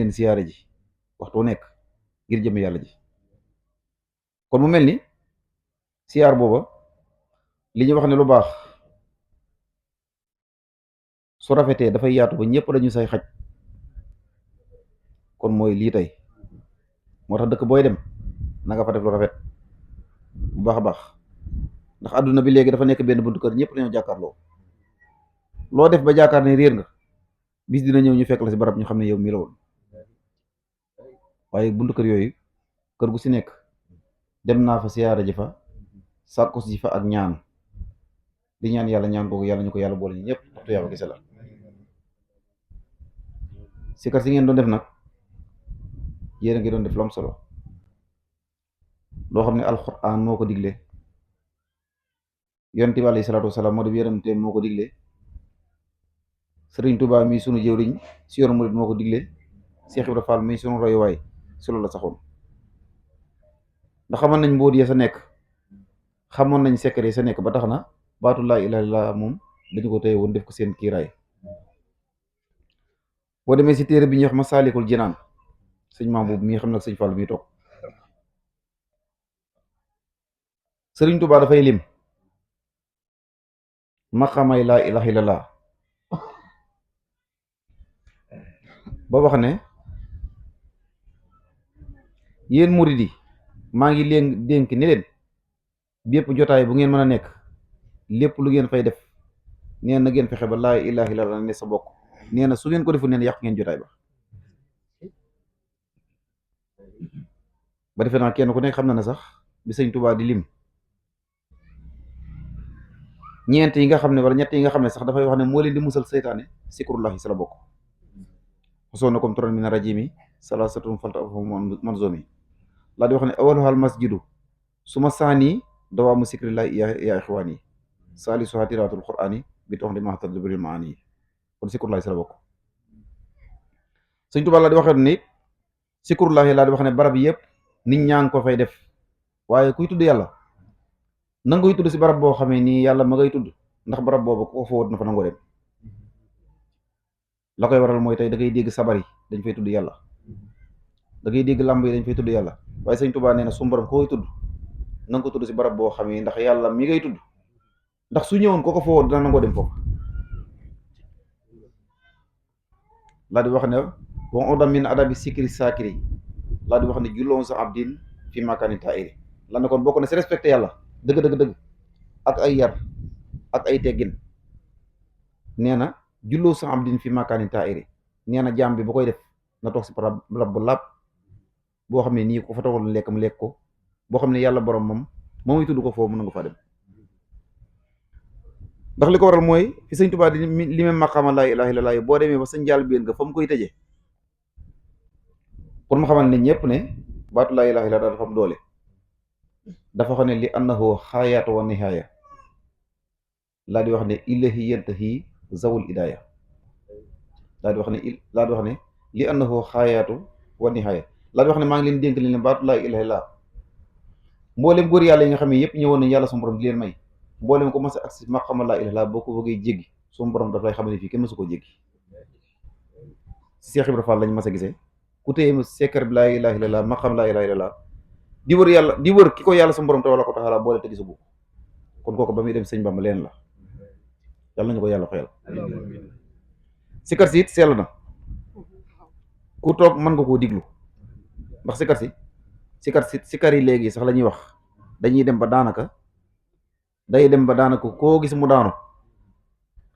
leen siyaare ji waxtu nekk ngir jëm yàlla ji kon mu mel ni siyaar booba li ñu wax ne lu baax su rafetee dafay yaatu ba ñëpp dañu say xaj kon mooy lii tey moo tax dëkk booy dem na nga fa def lu rafet bu baax a baax ndax àdduna bi léegi dafa nekk benn buntu kër ñëpp dañoo jàkkaarloo loo def ba jaakaar ne réer nga bis dina ñëw ñu fekk la ci barab ñu xam ne yow mii la woon waaye buntu kër yooyu kër gu ci nekk dem naa fa siyaara ji fa sàkku ji fa ak ñaan di ñaan yàlla ñaan googu yàlla ñu ko yàlla boole ñu ñëpp waxtu yàlla gise la sikar si ngeen doon def nag yéen a ngi doon def lu am solo loo xam ne alxuraan moo ko digle yonent bi alayhi salaatu wasalaam moo di yonenteem moo ko digle sëriñ Tuubaa mi sunu jëwriñ si yoonu murid moo ko digle Seex Ibra Faal mi sunu royuwaay si loolu la saxoon ndax xamoon nañ mbóot ya sa nekk xamoon nañ secret yi sa nekk ba tax na baatu laa ilaaha illallaah moom dañu ko téye woon def ko seen kiiraay boo demee si téere bi ñuy wax Masaalikul Jinaan sëñ maam boobu mi xam nag sëñ Fall mi toog sëriñ Tuubaa dafay lim maqaamay laa ilaaha illallaah ba wax ne yéen murid yi maa ngi leen dénk ni leen bépp jotaay bu ngeen mën a nekk lépp lu ngeen fay def nee na ngeen fexe ba laa ilaaha illallaah ne sa bokk nee na su ngeen ko defu neen yàq ngeen jotaay ba defe naa kenn ku nekk xam na ne sax bi sëñ Tuubaa di lim ñeent yi nga xam ne wala ñett yi nga xam ne sax dafay wax ne moo leen di musal seytaane sikrullahi sa la bokk xosoo na comme turan mina rajimi salaasatun falta manzomi laa di wax ne awaluhal masjidu su ma saani dawaamu sikrillahi yaa ixwaani saalisu hatiraatul qur'aani bi tox di maxtar jibril maani kon sikrullahi sa la bokk sëñ Tuubaa laa di waxee ne sikrullahi laa di wax ne barab yëpp nit ñaa ngi ko fay def waaye kuy tudd yàlla na ngay tudd si barab boo xamee nii yàlla ma ngay tudd ndax barab boobu ko fa wut na fa nangoo dem la koy waral mooy tey da ngay dégg sabar yi dañ fay tudd yàlla da ngay dégg làmb yi dañ fay tudd yàlla waaye sëñ Tuubaa nee na su borom koy tudd na nga ko tudd si barab boo xamee ndax yàlla mi ngay tudd ndax su ñëwoon ko fa wut dina nangoo dem foofu laa di wax ne wa oda min adabi sikri saakiri laa di wax ne julloon sa abdin fi makaani taa'iri la ne kon bokk na si respecté yàlla dëgg ak ay yar ak ay teggin nee na julloo sa abdin fi makaani taa'iri nee na jaam bi bu koy def na toog si barab bu laab boo xam ne nii ko fa taxul lekk mu lekk ko boo xam ne yàlla borom moom muy tudd ko foofu mën nga fa dem ndax li ko waral mooy fi sëñ Tuubaa di li me maqaama laa ilaaha illallaah boo demee ba sa njaal biir nga fa mu koy tëjee pour mu xamal ne ñëpp ne baatu laa ilaaha illallaah dafa am doole dafa xam ne li annahu xaayaatu wa nihaaya laa di wax ne ilahi yantahi zawul idaaya laa di wax ne li annahu xaayaatu wa nihaaya laa di wax ne maa ngi leen dénk leen baatu laa ilaaha illallaah mboolem góor yàlla yi nga xam ne yëpp ñëwoon nañ yàlla suñu borom di leen may mboolem ko mas a agsi maqaama laa ilaaha illallaah boo ko bëggee jéggi suñu borom daf lay xam ne fii kenn mësu ko jéggi Seex Ibra Faal lañ mas a gisee ku téye secret bi laa ilaaha illallaah maqaama laa ilaaha illallaah di wër yàlla di wër ki ko yàlla sa borom tabaaraka wa taala boole te gisu ko kon kooku ba muy dem sëñ Bamba leen la yàlla nañu ko yàlla fayal sikar si it sell na ku toog mën nga koo diglu ndax sikar yi léegi sax la ñuy wax dañuy dem ba daanaka koo gis mu daanu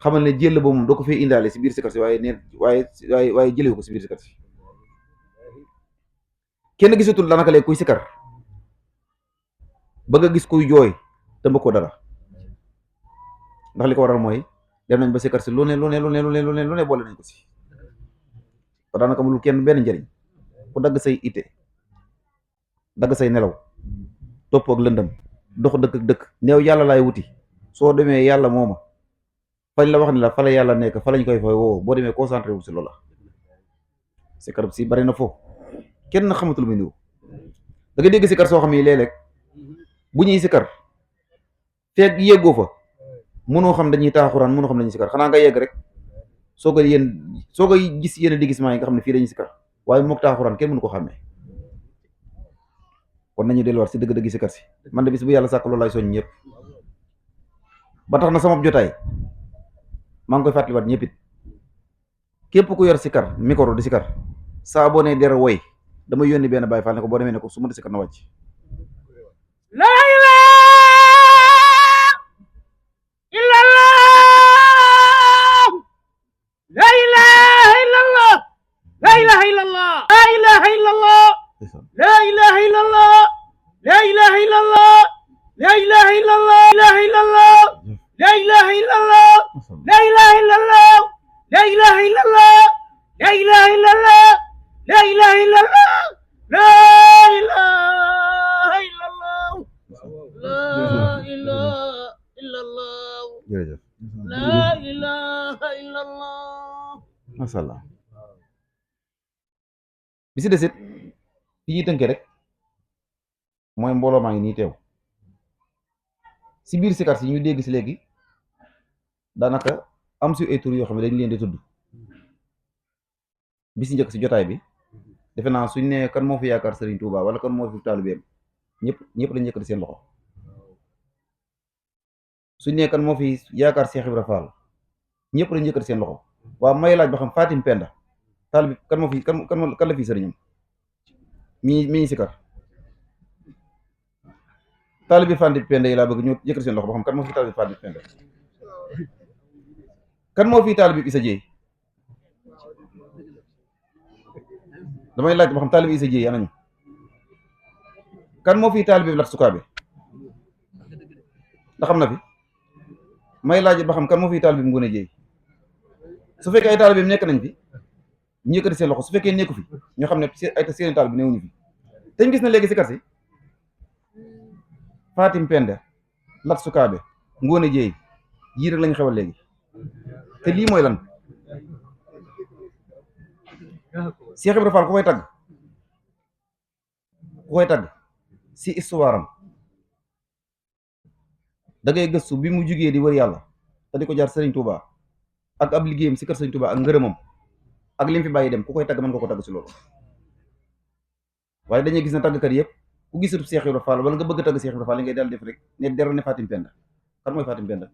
xamal ne jël ba moom doo ko fee indaale si biir sikar si waaye jëlewu ko si biir sikar si kenn gisatul daanaka léegi kuy sikar ba nga gis kuy jooy te mbëkkoo dara ndax li ko waral mooy dem nañ ba sikar si lu ne boole nañ ko si ba daanaka amul kenn benn njëriñ ku dagg say ite dagg say nelaw topp ak lëndëm dox dëkk néew yàlla laay wuti soo demee yàlla mooma fañ la wax ni la fa la yàlla nekk fa lañ koy fay woo boo demee concentré wu si loola sikar si bari na foofu kenn xamatul mu niw da nga dégg sikar soo xam ne léeg-léeg bu ñuy sikar feeg yéggoo fa mënoo xam dañuy taaxuraan mënoo xam dañuy sikar xanaa nga yegg rek soo ko gis yenn di gis maa yi nga xam ne fii dañuy sikar waaye mook taaxuraan kenn mënu ko xàmmee. kon nañu delluwaat si dëgg-dëgg si kar si man de bis bu yàlla sàkk loolu lay soñ ñëpp ba tax na sama jotaay maa ngi koy fàttaliwaat ñëpp it képp ku yor si kar micro di si kar saa boo nee dera woy dama yónni benn Baay Faal ne ko boo demee ne ko su ma di si kar na wàcc. la ilaha illallah la ilaha illallah la ilaha illallah la ilaha illallah la ilaha illallah la ilaha illallah la ilaha illallah la ilaha illallah la ilaha illallah la ilaha illallah la ilaha illallah la ilaha illallah la ilaha illallah la ilaha illallah jërëjëf la ilaha illallah masha Allah. bi si desit fi ñuy tënke rek mooy mbooloo maa ngi nii teew si biir sikar si ñu dégg si léegi daanaka am si ay tur yoo xam ne dañ leen di tudd bi si njëkk si jotaay bi defe naa suñ ne kan moo fi yaakaar Serigne Touba wala kan moo fi taalibeem ñëpp dañ yëkkati seen loxo suñ ne kan moo fi yaakaar Cheikh Ibra Fall ñëpp dañ yëkkati seen loxo waaw may laaj ba xam Fatim Penda taalibe kan moo fi kan la fi sëriñam mi si kar taalibe Fatim Penda yi laa bëgg ñu yëkkati seen loxo ba xam kan moo fi taalibe Fatim Penda kan moo fi taalibe Issa Dieye damay laaj ba xam taalibe Issa Dieye anañu kan moo fi taalibe Lat Sukaabe ndax xam na fi may laaj ba xam kan moo fi taalibe Ngoone Dieye su fekkee ay taalibe nekk nañ fi ñu yëkkati seen loxo su fekkee nekku fi ñu xam ne ay seen taalibe newuñu fi te ñu gis na léegi si kar si Fatim Penda Lat Sukaabe Ngoone Dieye yii rek lañ xewal léegi te lii mooy lan Cheikh Ibra Fall ku koy tagg si histoire am da ngay gëstu bi mu jugee di wër yàlla te di ko jaar Serigne Touba ak ab liggéeyam si kër Serigne Touba ak ngërëmam ak lim fi bàyyi dem ku koy tagg mën nga ko tagg si loolu waaye dañuy gis ne tàggkat yëpp ku gisatu Cheikh Ibra Fall wala nga bëgg a tagg Cheikh Ibra Fall li ngay daal def rek ne dara ne Fatim Penda kan mooy Fatim Penda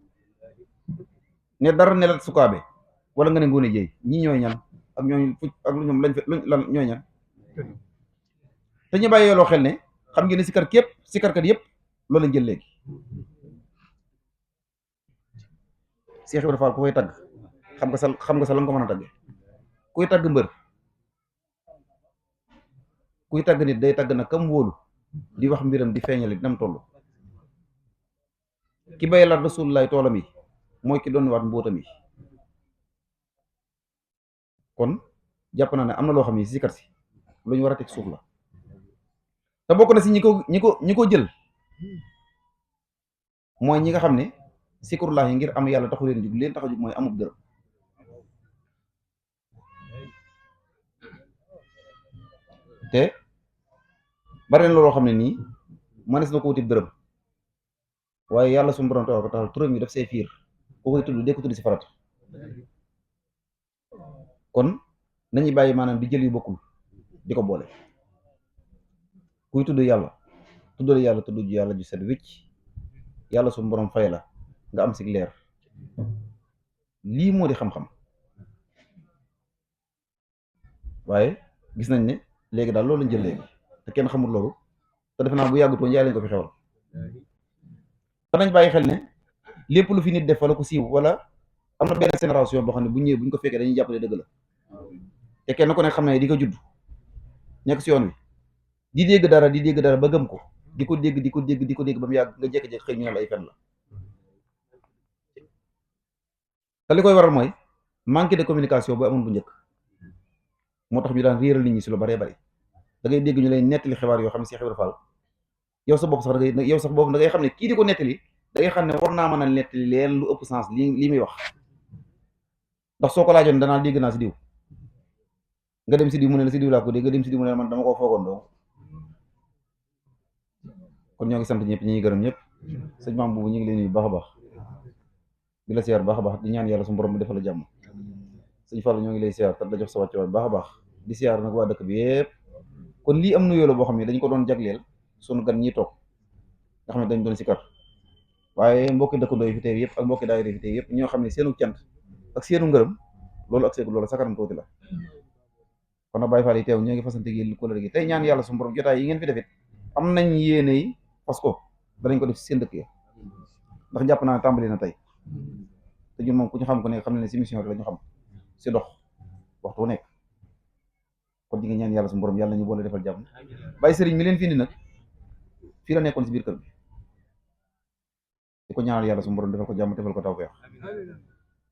ne dara ne Lat Sukaabe wala nga ne Ngoone Dieye ñii ñooy ñan ak ñooñu ak lu ñoom lañ fi lan ñooy ñan te ñu bàyyi yooloo xel ne xam ngeen ne sikarkat yëpp loolu lañ jël léegi Cheikh Ibra Fall ku koy tagg xam nga sa lam ko mën a tagge kuy tagg mbër kuy tagg nit day tagg na kam wóolu di wax mbiram di feeñali nam toll ki bay la Rasulullaay toolam yi mooy ki doon waat mbóotam yi kon jàpp naa ne am na loo xam ne si sikar si lu ñu war a teg suuf la te bokk na si ñi ko jël mooy ñi nga xam ne sikurullah yi ngir am yàlla taxu leen jug leen tax a jug mooy amub dërëm te bari na loo xam ne nii mënees na ko wuti dërëm waaye yàlla suñu borom tabaaraka wa taala turam yi daf see fiir ku koy tudd dee ko tudd si farat kon nañuy bàyyi maanaam di jël yu bokkul di ko boole kuy tudd yàlla tuddal yàlla tudd yàlla ju set wicc yàlla suñu borom fay la nga am si leer lii moo di xam-xam waaye gis nañ ne léegi daal loolu lañ jël léegi te kenn xamul loolu te defe naa bu yàggutoo njaay lañ ko fi xewal te nañ bàyyi xel ne lépp lu fi nit def wala ko siiw wala am na benn génération boo xam ne bu ñëwee bu ñu ko fekkee dañuy jàppale dëgg la te kenn ku ne xam ne di ko judd nekk si yoon wi di dégg dara ba gëm ko di ko dégg ba mu yàgg nga jékki-jékki xëy ñu ne la ay fen la te li koy waral mooy manque de communication bu amoon bu njëkk moo tax ñu daan réeral nit ñi si lu baree bari da ngay dégg ñu lay nettali xibaar yoo xam ne Cheikh Ibra Fall yow sa bopp sax da ngay xam ne kii di ko nettali da ngay xam ne war naa mën a nettali leen lu ëpp sens lii muy wax ndax soo ko laajoon danaa dégg naa si diw nga dem si diw mu ne la si diw laa ko dégg nga dem si diw mu ne la man dama koo foogoon dong kon ñoo ngi sant ñëpp ñi ngi gërëm ñëpp sëñ maam boobu ñu ngi leen nuyu baax a baax di la siyaar baax a baax di ñaan yàlla su borom bi defal la jàmm sëñ Fall ñoo ngi lay siyaar te la jox sa wàcc waay baax a baax di siyaar nag waa dëkk bi yëpp kon lii am nuyoo la boo xam ne dañ ko doon jagleel sunu gan ñi toog nga xam ne dañ doon sikar waaye mbokki dëkkandoo yi fi teew yëpp ak mbokki daayira yi fi teew yëpp ñoo xam ne seenu cant ak seenu ngërëm loolu ak seegu loolu sakaram tuuti la kon nag Baye Fall yi teew ñoo ngi fasante gi kóllëre gi tey ñaan yàlla suñu borom jotaay yi ngeen fi defit am nañ yéene yi parce que danañ ko def si seen dëkk yi ndax jàpp naa ne tàmbali na tey te ñun moom ku ñu xam ko ne xam ne si mission la ñu xam si dox waxtu wu nekk kon ñi ngi ñaan yàlla suñu borom yàlla nañu boole defal jàmm Baye Serigne mi leen fi indi nag fii la nekkoon si biir kër bi di ko ñaanal yàlla suñu borom defal ko jàmm defal ko tawfeex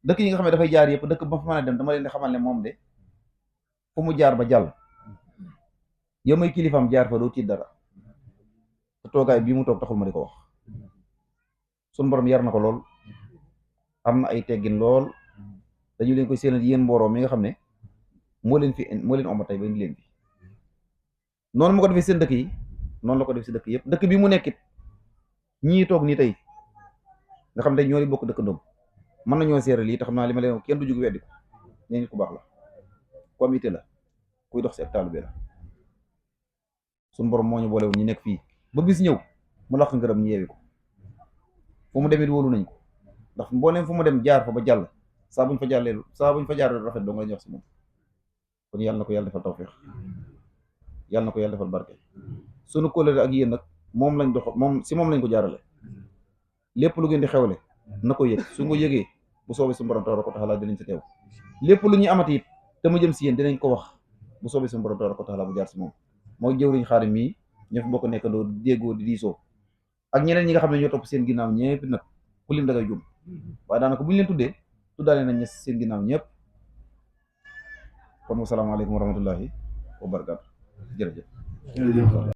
dëkk yi nga xam ne dafay jaar yëpp dëkk ba fa mën a dem dama leen di xamal ne moom de fu mu jaar ba jàll yow may kilifaam jaar fa doo tiit dara te toogaay bii mu toog taxul ma di ko wax suñu borom yar na ko lool am na ay teggin lool dañu leen koy séenal yéen mbooroo mi nga xam ne moo leen omba tey ba indi leen fi noonu mu ko defee seen dëkk yi noonu la ko def si dëkk yëpp dëkk bi mu nekkit ñii toog nii tey nga xam ne ñoo bokk dëkk ndoom mën nañoo seere lii te xam naa li ma leen kenn du jóg weddi ko ne nit ku baax la ku am itte la kuy dox si ak taalibe la suñu borom moo ñu boolewul ñu nekk fii ba bis ñëw mu laq ngërëm ñu yeewi ko fu mu demit wóolu nañ ko ndax mbooleem fu mu dem jaar fa ba jàll saa buñ fa jaaree rafet doo nga lañu wax si moom kon yàlla na ko yàlla defal tawfeex yàlla na ko yàlla defal barke sunu kóllëre ak yéen nag moom lañ ko jaarale lépp lu ngeen di xewle na ko yëg su nga yëgee bu soobee suñu borom tabaaraka wa taala dinañ si teew lépp lu ñuy amati it te mu jëm si yéen dinañ ko wax bu soobee suñu borom tabaaraka wa taala bu jaar si moom mooy jëwriñ Xaadim mii ñoo fi bokk nekkandoo déggoo di diisoo ak ñeneen ñi nga xam ne ñoo topp seen ginnaaw ñëpp nag ku lim da ngay jum waaye daanaka bu ñu leen tuddee tuddaale nañ seen ginnaaw ñëpp kon wasalaamaaleykum wa rahmatullahi wa barakaatu jërëjëf